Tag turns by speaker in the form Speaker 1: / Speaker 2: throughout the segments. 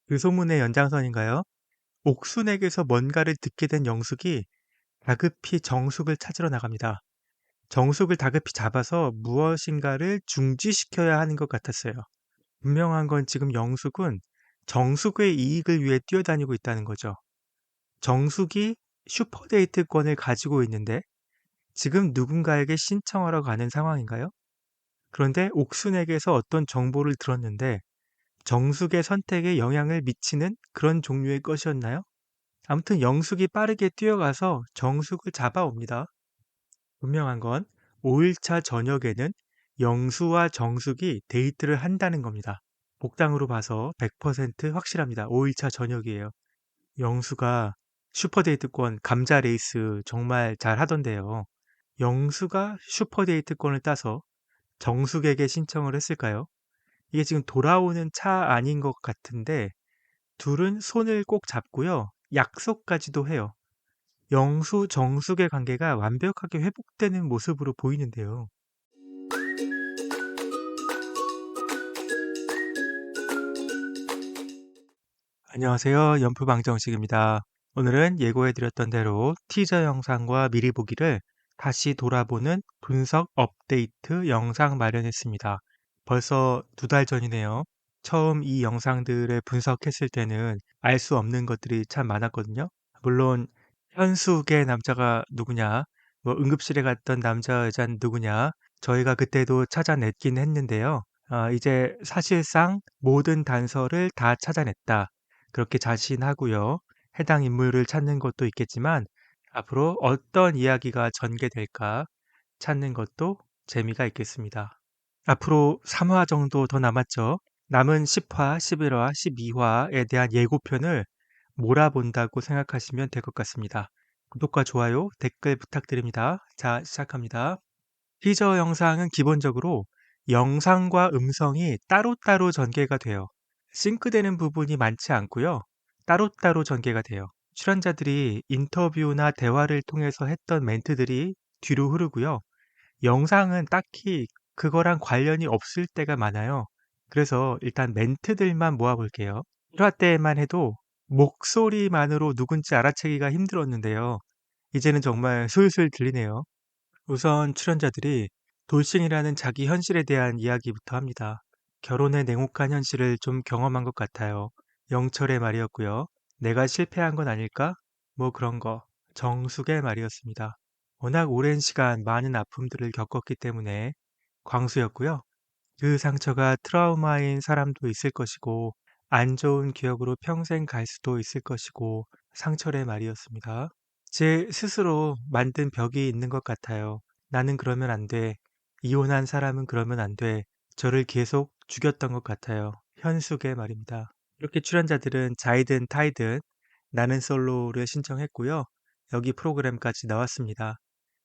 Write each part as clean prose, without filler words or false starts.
Speaker 1: 그 소문의 연장선인가요? 옥순에게서 뭔가를 듣게 된 영숙이 다급히 정숙을 찾으러 나갑니다. 정숙을 다급히 잡아서 무엇인가를 중지시켜야 하는 것 같았어요. 분명한 건 지금 영숙은 정숙의 이익을 위해 뛰어다니고 있다는 거죠. 정숙이 슈퍼데이트권을 가지고 있는데 지금 누군가에게 신청하러 가는 상황인가요? 그런데 옥순에게서 어떤 정보를 들었는데 정숙의 선택에 영향을 미치는 그런 종류의 것이었나요? 아무튼 영숙이 빠르게 뛰어가서 정숙을 잡아옵니다. 분명한 건 5일차 저녁에는 영수와 정숙이 데이트를 한다는 겁니다. 복당으로 봐서 100% 확실합니다. 5일차 저녁이에요. 영수가 슈퍼데이트권 감자 레이스 정말 잘 하던데요. 영수가 슈퍼데이트권을 따서 정숙에게 신청을 했을까요? 이게 지금 돌아오는 차 아닌 것 같은데 둘은 손을 꼭 잡고요. 약속까지도 해요. 영수, 정숙의 관계가 완벽하게 회복되는 모습으로 보이는데요. 안녕하세요. 연프방정식입니다. 오늘은 예고해드렸던 대로 티저 영상과 미리 보기를 다시 돌아보는 분석 업데이트 영상 마련했습니다. 벌써 2달 전이네요. 처음 이 영상들을 분석했을 때는 알 수 없는 것들이 참 많았거든요. 물론 현숙의 남자가 누구냐, 뭐 응급실에 갔던 남자 여자는 누구냐, 저희가 그때도 찾아냈긴 했는데요. 이제 사실상 모든 단서를 다 찾아냈다. 그렇게 자신하고요. 해당 인물을 찾는 것도 있겠지만 앞으로 어떤 이야기가 전개될까 찾는 것도 재미가 있겠습니다. 앞으로 3화 정도 더 남았죠. 남은 10화, 11화, 12화에 대한 예고편을 몰아본다고 생각하시면 될 것 같습니다. 구독과 좋아요, 댓글 부탁드립니다. 자, 시작합니다. 티저 영상은 기본적으로 영상과 음성이 따로따로 전개가 돼요. 싱크되는 부분이 많지 않고요. 따로따로 전개가 돼요. 출연자들이 인터뷰나 대화를 통해서 했던 멘트들이 뒤로 흐르고요. 영상은 딱히 그거랑 관련이 없을 때가 많아요. 그래서 일단 멘트들만 모아볼게요. 1화 때만 해도 목소리만으로 누군지 알아채기가 힘들었는데요. 이제는 정말 술술 들리네요. 우선 출연자들이 돌싱이라는 자기 현실에 대한 이야기부터 합니다. 결혼의 냉혹한 현실을 좀 경험한 것 같아요. 영철의 말이었고요. 내가 실패한 건 아닐까? 뭐 그런 거. 정숙의 말이었습니다. 워낙 오랜 시간 많은 아픔들을 겪었기 때문에 광수였고요. 그 상처가 트라우마인 사람도 있을 것이고 안 좋은 기억으로 평생 갈 수도 있을 것이고 상철의 말이었습니다. 제 스스로 만든 벽이 있는 것 같아요. 나는 그러면 안 돼. 이혼한 사람은 그러면 안 돼. 저를 계속 죽였던 것 같아요. 현숙의 말입니다. 이렇게 출연자들은 자이든 타이든 나는 솔로를 신청했고요. 여기 프로그램까지 나왔습니다.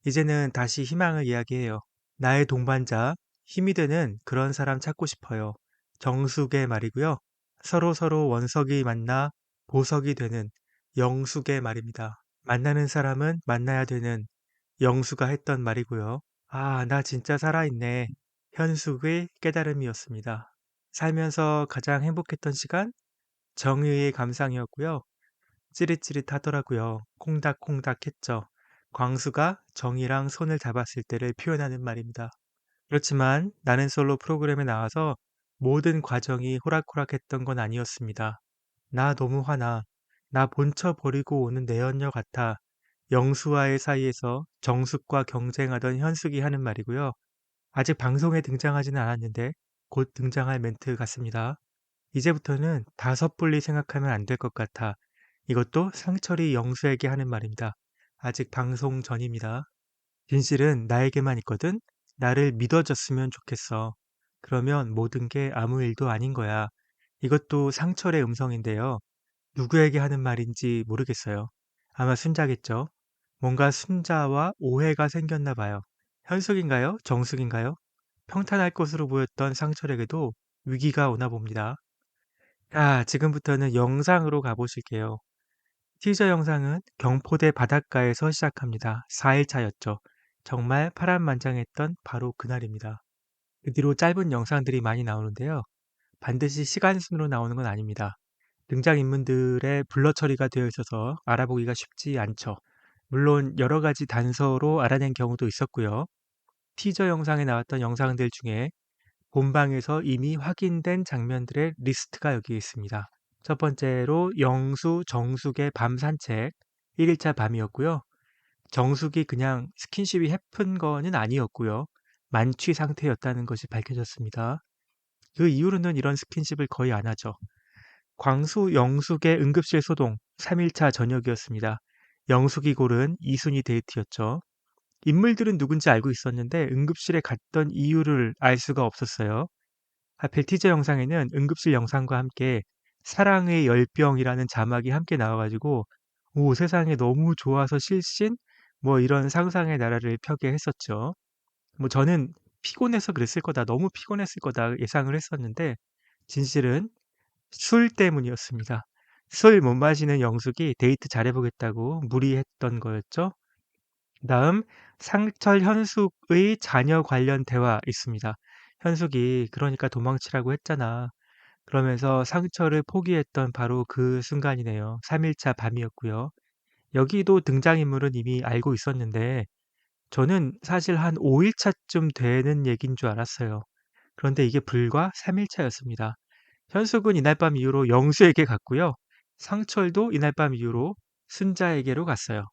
Speaker 1: 이제는 다시 희망을 이야기해요. 나의 동반자, 힘이 되는 그런 사람 찾고 싶어요. 정숙의 말이고요. 서로 원석이 만나 보석이 되는 영숙의 말입니다. 만나는 사람은 만나야 되는 영수가 했던 말이고요. 아, 나 진짜 살아있네. 현숙의 깨달음이었습니다. 살면서 가장 행복했던 시간? 정의의 감상이었고요. 찌릿찌릿하더라고요. 콩닥콩닥 했죠. 광수가 정의랑 손을 잡았을 때를 표현하는 말입니다. 그렇지만 나는 솔로 프로그램에 나와서 모든 과정이 호락호락했던 건 아니었습니다. 나 너무 화나. 나 본처 버리고 오는 내연녀 같아. 영수와의 사이에서 정숙과 경쟁하던 현숙이 하는 말이고요. 아직 방송에 등장하지는 않았는데 곧 등장할 멘트 같습니다. 이제부터는 다섯 분리 생각하면 안 될 것 같아. 이것도 상철이 영수에게 하는 말입니다. 아직 방송 전입니다. 진실은 나에게만 있거든. 나를 믿어줬으면 좋겠어. 그러면 모든 게 아무 일도 아닌 거야. 이것도 상철의 음성인데요. 누구에게 하는 말인지 모르겠어요. 아마 순자겠죠. 뭔가 순자와 오해가 생겼나 봐요. 현숙인가요? 정숙인가요? 평탄할 것으로 보였던 상철에게도 위기가 오나 봅니다. 자, 지금부터는 영상으로 가보실게요. 티저 영상은 경포대 바닷가에서 시작합니다. 4일차였죠. 정말 파란만장했던 바로 그날입니다. 그 뒤로 짧은 영상들이 많이 나오는데요. 반드시 시간 순으로 나오는 건 아닙니다. 등장인물들의 블러 처리가 되어 있어서 알아보기가 쉽지 않죠. 물론 여러 가지 단서로 알아낸 경우도 있었고요. 티저 영상에 나왔던 영상들 중에 본방에서 이미 확인된 장면들의 리스트가 여기 있습니다. 첫 번째로 영수, 정숙의 밤 산책 1일차 밤이었고요. 정숙이 그냥 스킨십이 해픈 거는 아니었고요. 만취 상태였다는 것이 밝혀졌습니다. 그 이후로는 이런 스킨십을 거의 안 하죠. 광수, 영숙의 응급실 소동 3일차 저녁이었습니다. 영숙이 고른 이순희 데이트였죠. 인물들은 누군지 알고 있었는데 응급실에 갔던 이유를 알 수가 없었어요. 하필 티저 영상에는 응급실 영상과 함께 사랑의 열병이라는 자막이 함께 나와가지고 오 세상에 너무 좋아서 실신? 뭐 이런 상상의 나라를 펴게 했었죠. 뭐 저는 피곤해서 그랬을 거다. 너무 피곤했을 거다 예상을 했었는데 진실은 술 때문이었습니다. 술 못 마시는 영숙이 데이트 잘해보겠다고 무리했던 거였죠. 다음 상철 현숙의 자녀 관련 대화 있습니다. 현숙이 그러니까 도망치라고 했잖아. 그러면서 상철을 포기했던 바로 그 순간이네요. 3일차 밤이었고요. 여기도 등장인물은 이미 알고 있었는데 저는 사실 한 5일차쯤 되는 얘기인 줄 알았어요. 그런데 이게 불과 3일차였습니다. 현숙은 이날 밤 이후로 영수에게 갔고요. 상철도 이날 밤 이후로 순자에게로 갔어요.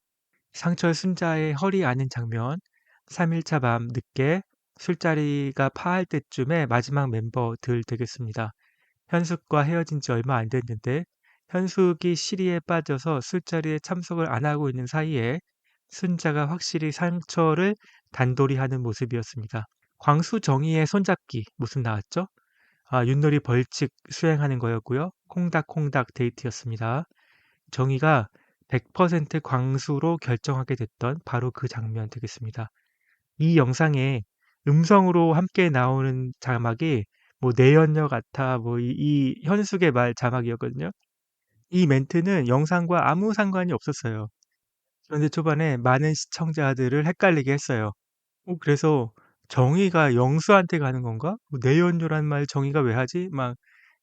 Speaker 1: 상철 순자의 허리 아는 장면, 3일차 밤 늦게 술자리가 파할 때쯤에 마지막 멤버들 되겠습니다. 현숙과 헤어진 지 얼마 안 됐는데 현숙이 시리에 빠져서 술자리에 참석을 안 하고 있는 사이에 순자가 확실히 상처를 단돌이 하는 모습이었습니다. 광수 정희의 손잡기 무슨 나왔죠? 윷놀이 벌칙 수행하는 거였고요. 콩닥콩닥 데이트였습니다. 정희가 100% 광수로 결정하게 됐던 바로 그 장면 되겠습니다. 이 영상에 음성으로 함께 나오는 자막이 뭐 내연녀 같아 뭐 이 현숙의 말 자막이었거든요. 이 멘트는 영상과 아무 상관이 없었어요. 그런데 초반에 많은 시청자들을 헷갈리게 했어요. 그래서 정의가 영수한테 가는 건가? 뭐 내연녀란 말 정의가 왜 하지? 막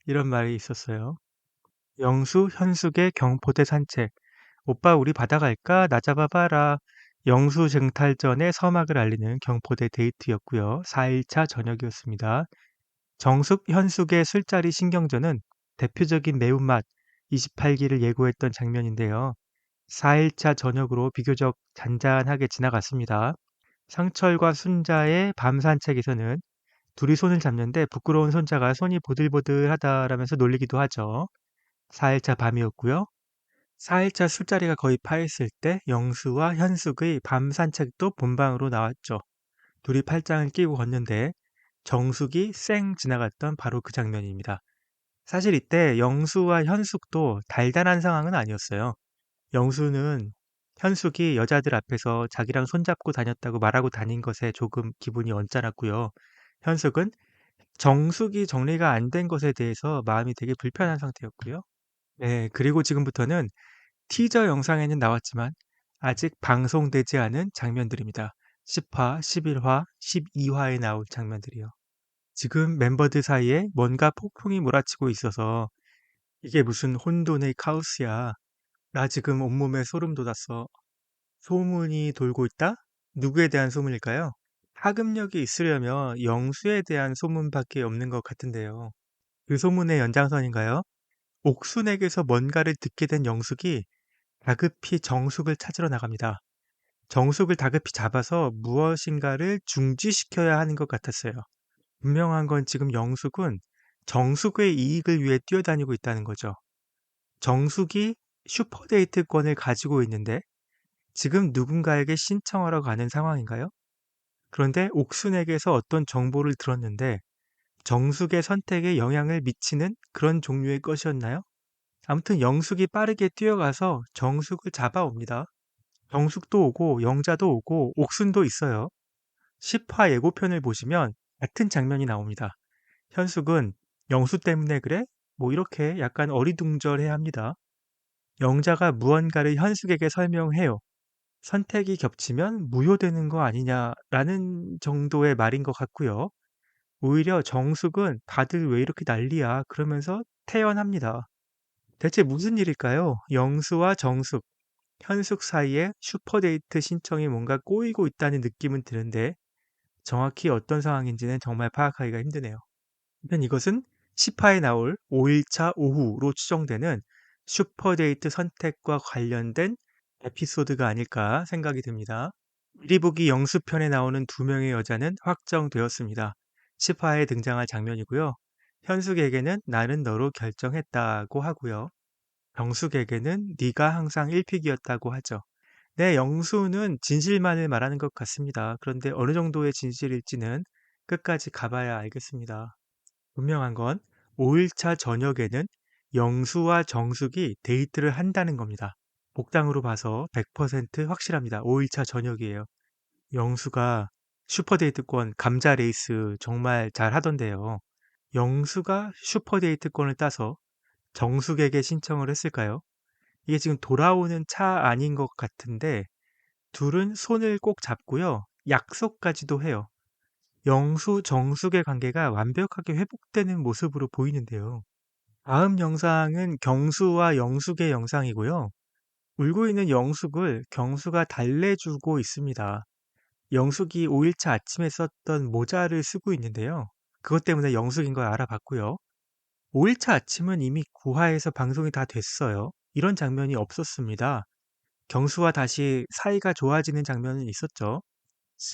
Speaker 1: 이런 말이 있었어요. 영수, 현숙의 경포대 산책. 오빠 우리 바다 갈까? 나 잡아봐라. 영수 쟁탈전의 서막을 알리는 경포대 데이트였고요. 4일차 저녁이었습니다. 정숙, 현숙의 술자리 신경전은 대표적인 매운맛 28기를 예고했던 장면인데요. 4일차 저녁으로 비교적 잔잔하게 지나갔습니다. 상철과 순자의 밤 산책에서는 둘이 손을 잡는데 부끄러운 손자가 손이 보들보들하다라면서 놀리기도 하죠. 4일차 밤이었고요. 4일차 술자리가 거의 파했을 때 영수와 현숙의 밤 산책도 본방으로 나왔죠. 둘이 팔짱을 끼고 걷는데 정숙이 쌩 지나갔던 바로 그 장면입니다. 사실 이때 영수와 현숙도 달달한 상황은 아니었어요. 영수는 현숙이 여자들 앞에서 자기랑 손잡고 다녔다고 말하고 다닌 것에 조금 기분이 언짢았고요. 현숙은 정숙이 정리가 안 된 것에 대해서 마음이 되게 불편한 상태였고요. 네, 그리고 지금부터는 티저 영상에는 나왔지만 아직 방송되지 않은 장면들입니다. 10화, 11화, 12화에 나올 장면들이요. 지금 멤버들 사이에 뭔가 폭풍이 몰아치고 있어서 이게 무슨 혼돈의 카오스야. 나 지금 온몸에 소름 돋았어. 소문이 돌고 있다? 누구에 대한 소문일까요? 파급력이 있으려면 영수에 대한 소문밖에 없는 것 같은데요. 그 소문의 연장선인가요? 옥순에게서 뭔가를 듣게 된 영숙이 다급히 정숙을 찾으러 나갑니다. 정숙을 다급히 잡아서 무엇인가를 중지시켜야 하는 것 같았어요. 분명한 건 지금 영숙은 정숙의 이익을 위해 뛰어다니고 있다는 거죠. 정숙이 슈퍼데이트권을 가지고 있는데 지금 누군가에게 신청하러 가는 상황인가요? 그런데 옥순에게서 어떤 정보를 들었는데 정숙의 선택에 영향을 미치는 그런 종류의 것이었나요? 아무튼 영숙이 빠르게 뛰어가서 정숙을 잡아옵니다. 정숙도 오고 영자도 오고 옥순도 있어요. 10화 예고편을 보시면 같은 장면이 나옵니다. 현숙은 영수 때문에 그래? 뭐 이렇게 약간 어리둥절해 합니다. 영자가 무언가를 현숙에게 설명해요. 선택이 겹치면 무효되는 거 아니냐라는 정도의 말인 것 같고요. 오히려 정숙은 다들 왜 이렇게 난리야 그러면서 태연합니다. 대체 무슨 일일까요? 영수와 정숙, 현숙 사이에 슈퍼데이트 신청이 뭔가 꼬이고 있다는 느낌은 드는데 정확히 어떤 상황인지는 정말 파악하기가 힘드네요. 한편 이것은 10화에 나올 5일차 오후로 추정되는 슈퍼데이트 선택과 관련된 에피소드가 아닐까 생각이 듭니다. 미리 보기 영수편에 나오는 두 명의 여자는 확정되었습니다. 10화에 등장할 장면이고요. 현숙에게는 나는 너로 결정했다고 하고요. 정숙에게는 네가 항상 1픽이었다고 하죠. 네, 영수는 진실만을 말하는 것 같습니다. 그런데 어느 정도의 진실일지는 끝까지 가봐야 알겠습니다. 분명한 건 5일차 저녁에는 영수와 정숙이 데이트를 한다는 겁니다. 복당으로 봐서 100% 확실합니다. 5일차 저녁이에요. 영수가 슈퍼데이트권 감자 레이스 정말 잘 하던데요. 영수가 슈퍼데이트권을 따서 정숙에게 신청을 했을까요? 이게 지금 돌아오는 차 아닌 것 같은데 둘은 손을 꼭 잡고요. 약속까지도 해요. 영수, 정숙의 관계가 완벽하게 회복되는 모습으로 보이는데요. 다음 영상은 경수와 영숙의 영상이고요. 울고 있는 영숙을 경수가 달래주고 있습니다. 영숙이 5일차 아침에 썼던 모자를 쓰고 있는데요. 그것 때문에 영숙인 걸 알아봤고요. 5일차 아침은 이미 9화에서 방송이 다 됐어요. 이런 장면이 없었습니다. 경수와 다시 사이가 좋아지는 장면은 있었죠.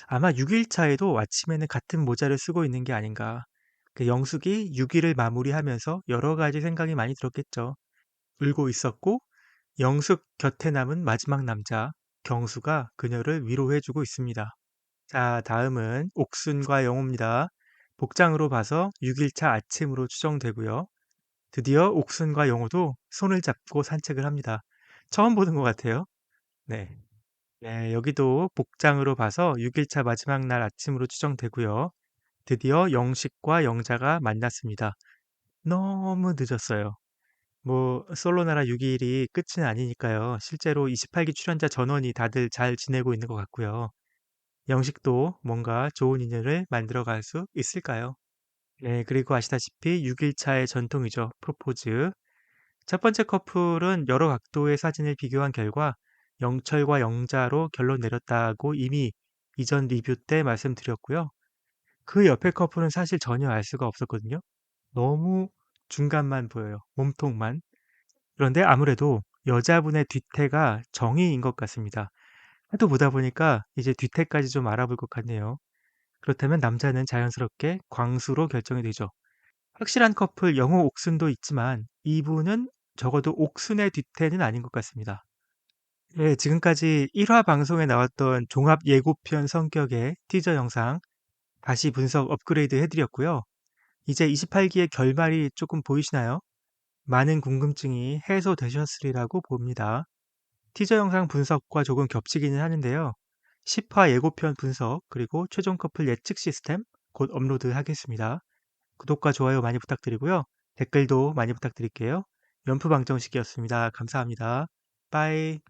Speaker 1: 아마 6일차에도 아침에는 같은 모자를 쓰고 있는 게 아닌가. 그 영숙이 6일을 마무리하면서 여러 가지 생각이 많이 들었겠죠. 울고 있었고 영숙 곁에 남은 마지막 남자 경수가 그녀를 위로해주고 있습니다. 자, 다음은 옥순과 영호입니다. 복장으로 봐서 6일차 아침으로 추정되고요. 드디어 옥순과 영호도 손을 잡고 산책을 합니다. 처음 보는 것 같아요. 네. 네, 여기도 복장으로 봐서 6일차 마지막 날 아침으로 추정되고요. 드디어 영식과 영자가 만났습니다. 너무 늦었어요. 뭐 솔로나라 6일이 끝은 아니니까요. 실제로 28기 출연자 전원이 다들 잘 지내고 있는 것 같고요. 영식도 뭔가 좋은 인연을 만들어 갈 수 있을까요? 네, 그리고 아시다시피 6일차의 전통이죠. 프로포즈. 첫 번째 커플은 여러 각도의 사진을 비교한 결과 영철과 영자로 결론 내렸다고 이미 이전 리뷰 때 말씀드렸고요. 그 옆에 커플은 사실 전혀 알 수가 없었거든요. 너무 중간만 보여요. 몸통만. 그런데 아무래도 여자분의 뒤태가 정의인 것 같습니다. 하도 보다 보니까 이제 뒤태까지 좀 알아볼 것 같네요. 그렇다면 남자는 자연스럽게 광수로 결정이 되죠. 확실한 커플 영호 옥순도 있지만 이분은 적어도 옥순의 뒤태는 아닌 것 같습니다. 네, 지금까지 1화 방송에 나왔던 종합 예고편 성격의 티저 영상 다시 분석 업그레이드 해드렸고요. 이제 28기의 결말이 조금 보이시나요? 많은 궁금증이 해소되셨으리라고 봅니다. 티저 영상 분석과 조금 겹치기는 하는데요. 10화 예고편 분석 그리고 최종 커플 예측 시스템 곧 업로드 하겠습니다. 구독과 좋아요 많이 부탁드리고요. 댓글도 많이 부탁드릴게요. 연프방정식이었습니다. 감사합니다. 빠이.